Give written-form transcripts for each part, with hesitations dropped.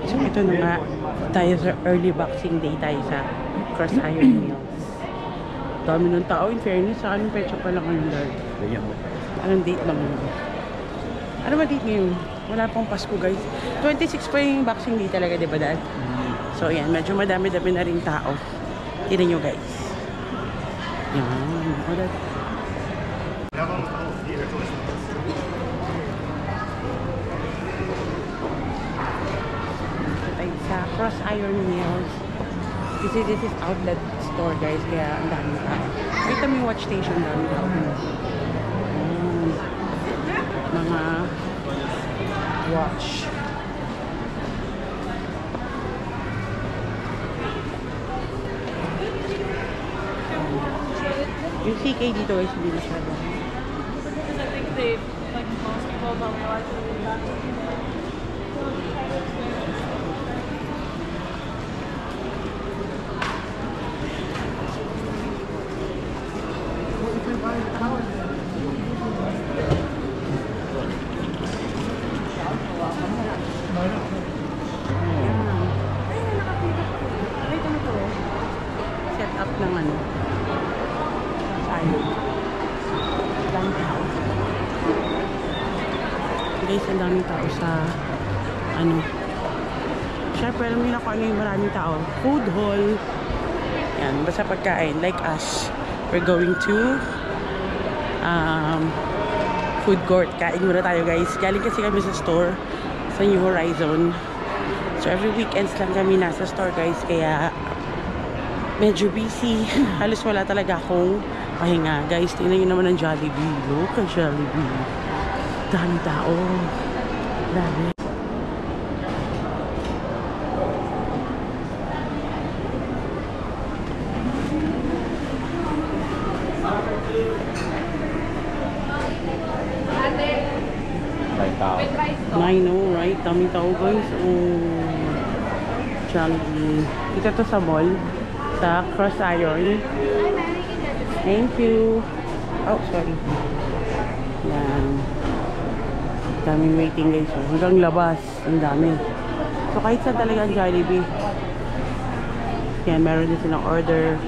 So ito na nga, tayo sa early boxing day tayo sa Cross Iron Mills. Dami ng tao, in fairness, sa anong pecha pa lang ngayon, Lord? Anong date naman? Ano ba date ngayon? Wala pang Pasko, guys. 26 pa yung boxing day talaga, di ba, Dad? So yan, medyo madami-dami na rin tao. Tignan nyo, guys. Yan. O, Dad. Sa Cross Iron Mills. Kasi this is outlet store, guys, kaya ang daming tao. Wait, may watch station doon. Mga watch. Yung CK dito guys, hindi na siya doon. Because I think they, like most people don't realize that. Set up ng ano. Sayang. Daming tao. Guys, ang daming tao sa ano. Siyempre, alam niyo na kung ano yung maraming tao. Food hall. Yan, basta pagkain. Like us. We're going to food court. Kain muna tayo, guys. Galing kasi kami sa store sa New Horizon. So every weekends lang kami nasa store, guys. Kaya medyo busy. Halos wala talaga akong pahinga. Guys, tingnan nyo naman ang Jollibee. Look at Jollibee. Dami tao. Dami. I know, right? Daming tao, guys. Oh, Jollibee. Ito to sa mall. Sa Cross Iron. Thank you. Oh, sorry. Yan. Daming waiting, guys. Hanggang labas. Ang dami. So, kahit saan talaga ang Jollibee. Yan, meron din silang order.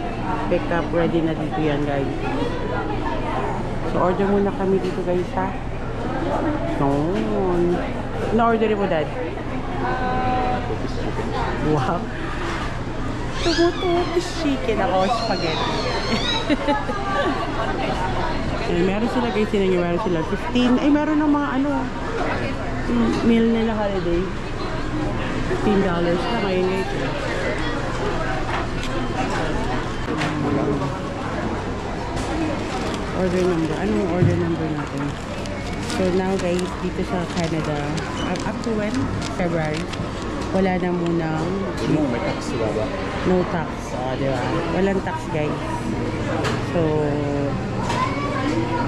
Pick up. Ready na dito yan, guys. So, order muna kami dito, guys, ha? Noon. Na-order mo, Dad? Wow. Tumutumis chicken ako, spaghetti. Meron sila, guys, meron sila 15. Ay, meron ng mga ano, meal nila holiday. $15 na ngayon, guys. Order number. Anong order number natin? So now, guys, dito sa Canada, up to when? February. Wala na munang may tax ba? no tax. Diba? Walang tax, guys. So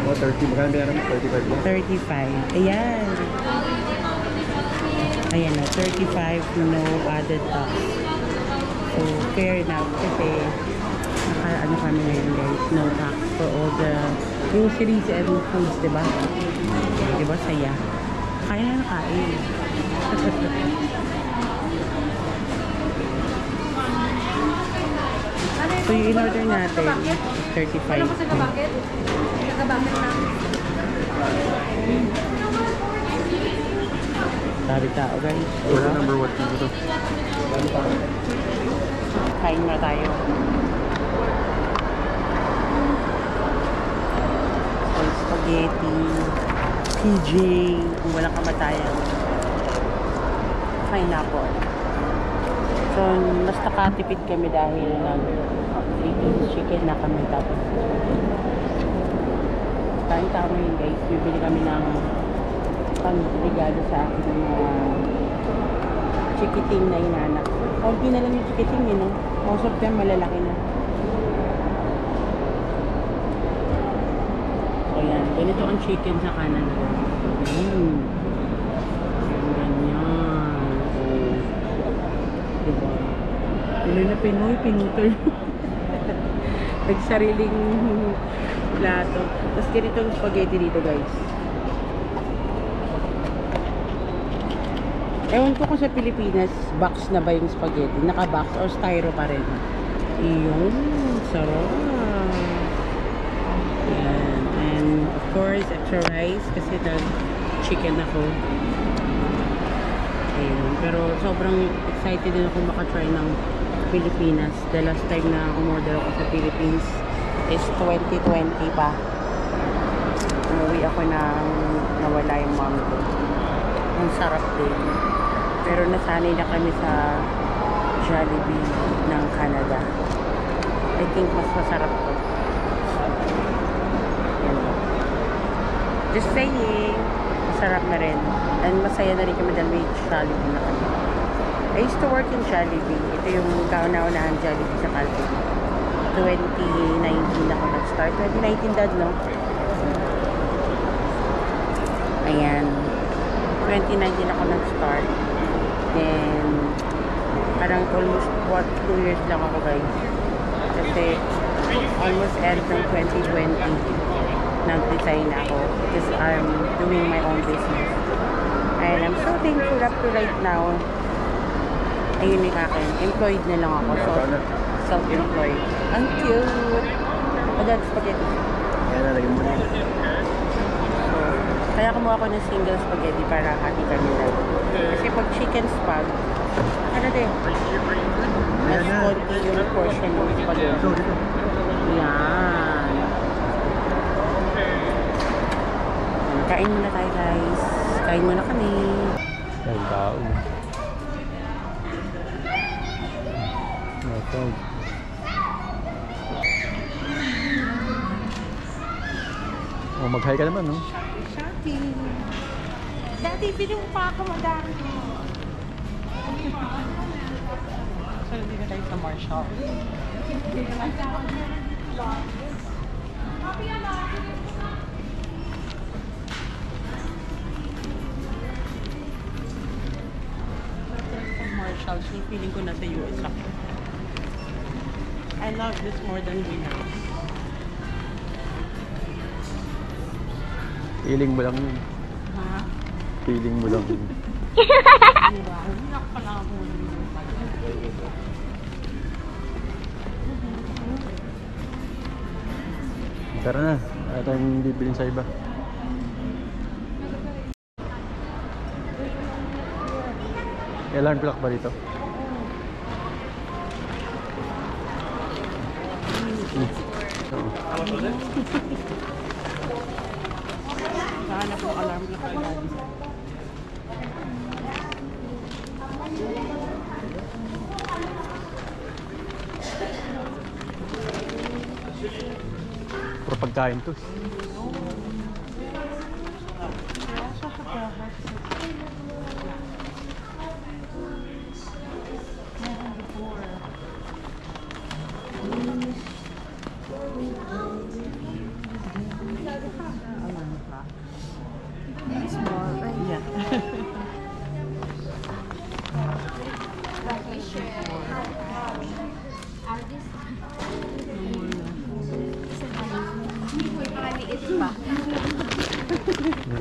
30, magkano ba yan? 35 lang? 35. Ayan. Ayan na, 35, no added tax. So fair enough kasi ano kami ngayon, guys, no tax for all the groceries and foods, diba? Diba, saya? Kaya na nakain. So yung in-order natin, 35. Ano ko sa kabakit? Sa kabakit na. Sabi tao, guys. Order number what dito? Kain na tayo. Spaghetti, PJ, kung walang kamatayan. Pineapple. So, mas nakatipid kami dahil ng 3-piece chicken na kami tapos. Kain tao ngayon, guys. Bibili kami ng pang-regalo sa akin ng mga chikiting na inanak. Kaunti na lang yung chikiting, no? Most of them malalaki na. So, yan. Ganito ang chicken sa Canada. Ganyan. Oh. Diba? Pinoy na Pinoy, pinutol. Nagsariling plato. Tapos ganito yung spaghetti dito, guys. Ewan ko kung sa Pilipinas, box na ba yung spaghetti? Naka-box or styro pa rin? Yung sarap. Yan. And of course, extra rice kasi nag-chicken ako. Ayun. Pero sobrang excited din ako makatry ng Pilipinas. The last time na umorder ako sa Philippines is 2020 pa. Umuwi ako na nawala yung mom ko. Ang sarap din. Pero nasanay na kami sa Jollibee ng Canada. I think mas masarap to. Yan. Just saying, masarap na rin. And masaya na rin kami dahil may Jollibee na kami. I used to work in Jollibee. Ito yung kauna-unahan Jollibee sa Calgary. 2019 ako nag-start. 2019 dad, no? Ayan. 2019 ako nag-start. Then, parang almost 2 years lang ako, guys. Kasi, almost end ng 2020, nag-design ako. Because I'm doing my own business. And I'm so thankful up to right now. Ayun yung akin. Employed na lang ako. So, self-employed. Ang cute! O, that's spaghetti. Ayan, nalagyan mo na yun. Kaya kumuha ako ng single spaghetti para hati kami lang. Kasi pag chicken spag, ano din? Mas konti yung portion ng spaghetti. Dito. Yan. Kain muna tayo, guys. Kain muna kami. Kain tao. Okay. Oh, mag-hi ka naman, no? Shopping. Daddy, bilhin mo pa ako, madami. So, hindi na tayo sa Marshall. Marshall, so feeling ko nasa US ako. I love this more than Winners. Feeling mo lang yun. Ha? Feeling mo lang yun. Diba? Hindi ako pala ako. Tara na. Wala tayong bibilin sa iba. May alarm clock ba dito? Nahanap ko alarm na kagad. Puro pagkain to.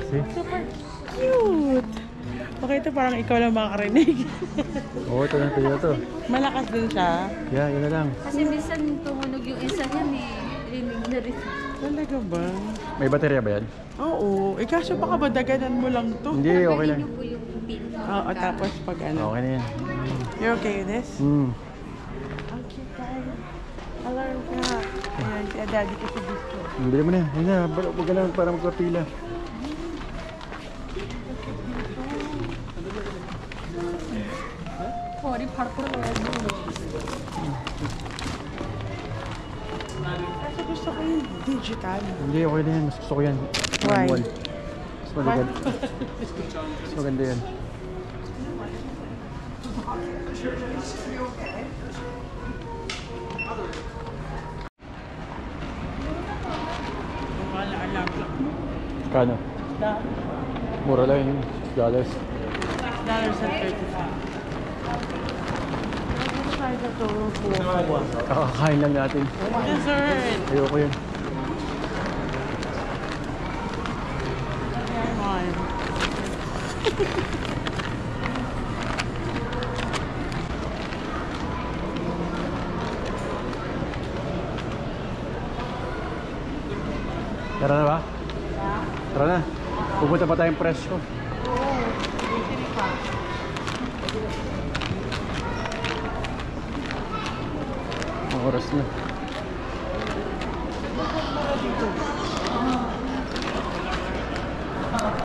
Super cute! Okay, ito parang ikaw lang makakarinig. Oo, ito na to. Malakas din siya. Yeah, yun na lang. Kasi minsan tumunog yung isa yan eh. Rinig na rin. Talaga ba? May baterya ba yan? Oo. Eh, kaso baka ba daganan mo lang to? Hindi, okay lang. Niyo po yung pin. Oo, tapos pag ano. Okay na yan. You're okay with this? Hmm. Ang cute tayo. Alarm ka. Ayan, si daddy ko sa gusto. Bili mo na. Ayun na, huwag ka lang para magpapila. Sorry, parkour na yan. Kasi gusto ko yung digital. Hindi, okay na yan. Mas gusto ko yan. Why? Manual. Mas maganda. Mas maganda yan. Wala alarm lang. Kano? Mura lang yun. $6. $6.35. Try na to. Kakakain lang natin. Dessert! Ayoko yun. Come on. Tara na ba? Tara na. Pupunta pa tayong presko. Ang oras na.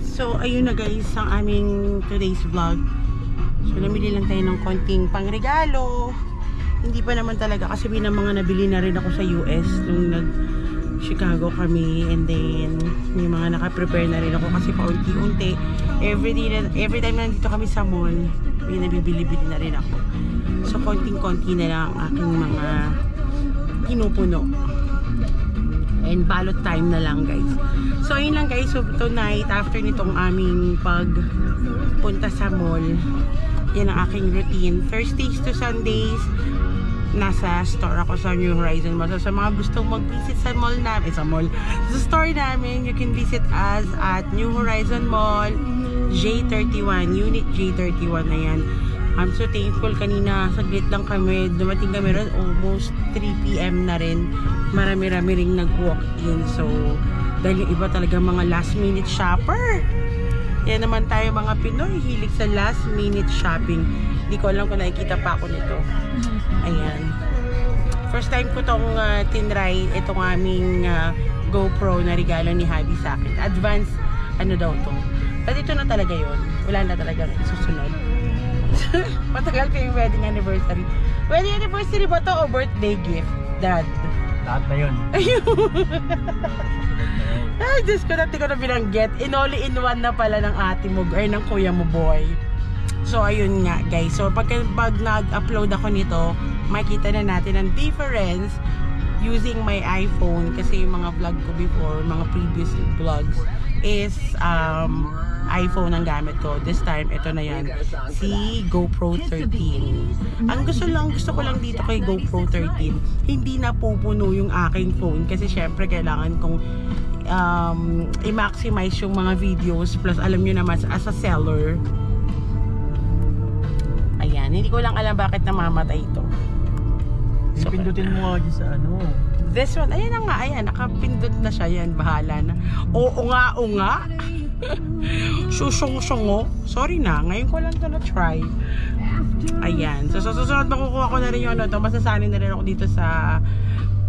So, ayun na guys, ang aming today's vlog. So, namili lang tayo ng konting pangregalo. Hindi pa naman talaga kasi may mga nabili na rin ako sa US nung nag-Chicago kami. And then, may mga naka-prepare na rin ako kasi paunti-unti. Every time na nandito kami sa mall, may nabibili-bili na rin ako. So, konting-konti na lang ang aking mga pinupuno. And ballot time na lang guys. So ayun lang guys, so tonight after nitong aming pagpunta sa mall, yan ang aking routine. Thursdays to Sundays, nasa store ako sa New Horizon Mall. So sa mga gustong mag-visit sa mall namin, sa store namin, you can visit us at New Horizon Mall, J31, Unit J31 na yan. I'm so thankful, kanina saglit lang kami, dumating kami rin almost 3 PM na rin. Marami-rami ring nag-walk-in. So, dahil yung iba talaga mga last-minute shopper. Yan naman tayo mga Pinoy, hilig sa last-minute shopping. Hindi ko alam kung nakikita pa ako nito. Ayan. First time ko tong tinry, itong aming GoPro na regalo ni Habi sa akin. Advance, ano daw to. But ito na talaga yun. Wala na talaga isusunod. Matagal ko yung wedding anniversary. Wedding anniversary ba to o birthday gift? Dad. Lahat na yun. Ayun. Ay, Diyos ko, natin ko na binanggit. In-all-in-one na pala ng ate mo or ng kuya mo boy. So, ayun nga guys. So, pag nag-upload ako nito, makikita na natin ang difference using my iPhone. Kasi yung mga vlog ko before, mga previous vlogs is iPhone ang gamit ko. This time, ito na yan. Si GoPro 13. Ang gusto ko lang dito kay GoPro 13, hindi na pupuno yung aking phone. Kasi syempre, kailangan kong i-maximize yung mga videos. Plus, alam nyo naman, as a seller. Ayan. Hindi ko lang alam bakit namamatay ito. So, pindutin mo nga sa ano. This one, ayan na nga. Ayan, nakapindot na siya. Yan, bahala na. Oo nga, oo nga. Susyong-syongo. Sorry na, ngayon ko lang ito na-try. Ayan. So, susunod makukuha ko na rin yung ano to. Masasanay na rin ako dito sa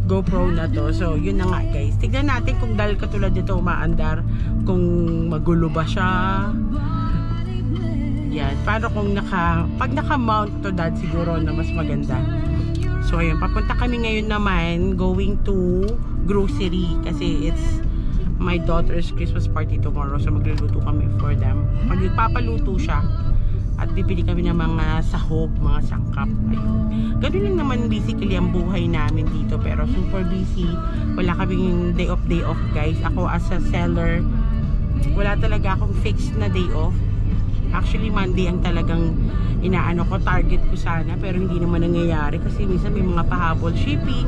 GoPro na to. So, yun na nga guys. Tignan natin kung dahil katulad dito umaandar, kung magulo ba siya. Yan. Paano kung pag naka-mount to dad, siguro na mas maganda. So, ayun. Papunta kami ngayon naman going to grocery kasi it's my daughter's Christmas party tomorrow. So magluluto kami for them. Magpapaluto siya. At bibili kami ng mga sahog, mga sangkap. Ayun. Ganun lang naman basically ang buhay namin dito. Pero super busy. Wala kaming day off guys. Ako as a seller, wala talaga akong fixed na day off. Actually Monday ang talagang inaano ko, target ko sana. Pero hindi naman nangyayari kasi minsan may mga pahabol shipping.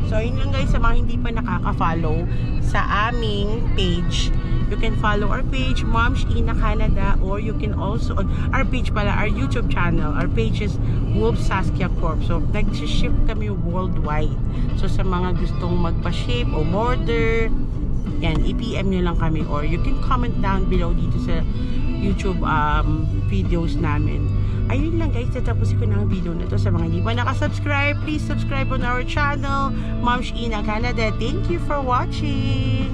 So, yun lang guys, sa mga hindi pa nakaka-follow sa aming page, you can follow our page, Moms Ina Canada, or you can also, our page pala, our YouTube channel, our page is Wolf Saskia Corp. So, nag-ship kami worldwide. So, sa mga gustong magpa-ship o order, yan, i-PM nyo lang kami, or you can comment down below dito sa YouTube videos namin. Ayun lang guys, tatapusin ko na ang video na to. Sa mga hindi pa nakasubscribe, please subscribe on our channel, Moms Ina Canada. Thank you for watching!